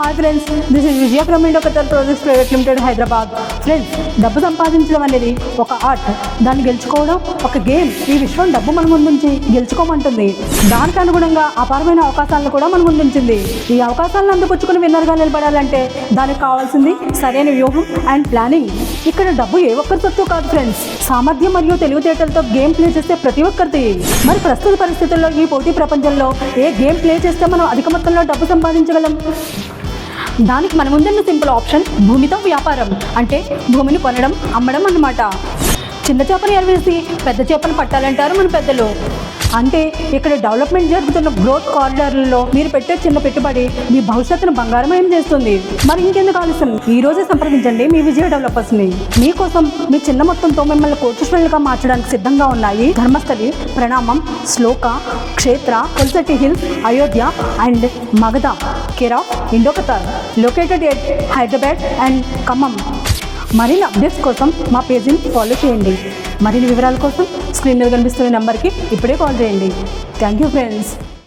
Hi friends, this is Vijaya from Indo petrol projects private limited Hyderabad. Friends, డబ్బు సంపాదించడం అనేది ఒక ఆర్ట్. దాన్ని గెలుచుకోవడం ఒక గేమ్. ఈ విశ్వం డబ్బు మన ముందుంచి గెలుచుకోమంటుంది. దానికి అనుగుణంగా అపారమైన అవకాశాలను కూడా మన ముందుంచింది. ఈ అవకాశాలను అందిపుచ్చుకుని విన్నర్గా నిలబడాలంటే దానికి కావాల్సింది సరైన వ్యూహం అండ్ ప్లానింగ్. ఇక్కడ డబ్బు ఏ ఒక్కరి సొత్తు కాదు ఫ్రెండ్స్, సామర్థ్యం మరియు తెలివితేటలతో గేమ్ ప్లే చేస్తే ప్రతి ఒక్కరిది. మరి ప్రస్తుత పరిస్థితుల్లో ఈ పోటీ ప్రపంచంలో ఏ గేమ్ ప్లే చేస్తే మనం అధిక మొత్తంలో డబ్బు సంపాదించగలం? దానికి మన ముందున్న సింపుల్ ఆప్షన్ భూమితో వ్యాపారం. అంటే భూమిని కొనడం, అమ్మడం అన్నమాట. చిన్న చేపను ఎరవేసి పెద్ద చేపను పట్టాలంటారు మన పెద్దలు. అంటే ఇక్కడ డెవలప్మెంట్ జరుగుతున్న గ్రోత్ కారిడార్లలో మీరు పెట్టే చిన్న పెట్టుబడి మీ భవిష్యత్తును బంగారమయం చేస్తుంది. మరి ఇంకెందుకు ఆలస్యం, ఈ రోజే సంప్రదించండి మీ విజయ డెవలపర్స్ని. మీకోసం మీ చిన్న మొత్తంతో మిమ్మల్ని కోటీశ్వరులుగా మార్చడానికి సిద్ధంగా ఉన్నాయి Dharmasthali, Pranamam, Shloka, Kshetra, Kolsati hills, Ayodhya and Magadha, care of Indo Qatar, located at Hyderabad and Khammam. మరిన్ని అప్డేట్స్ కోసం మా పేజీని ఫాలో చేయండి. మరిన్ని వివరాల కోసం స్క్రీన్ మీద కనిపిస్తున్న నెంబర్కి ఇప్పుడే కాల్ చేయండి. Thank you friends.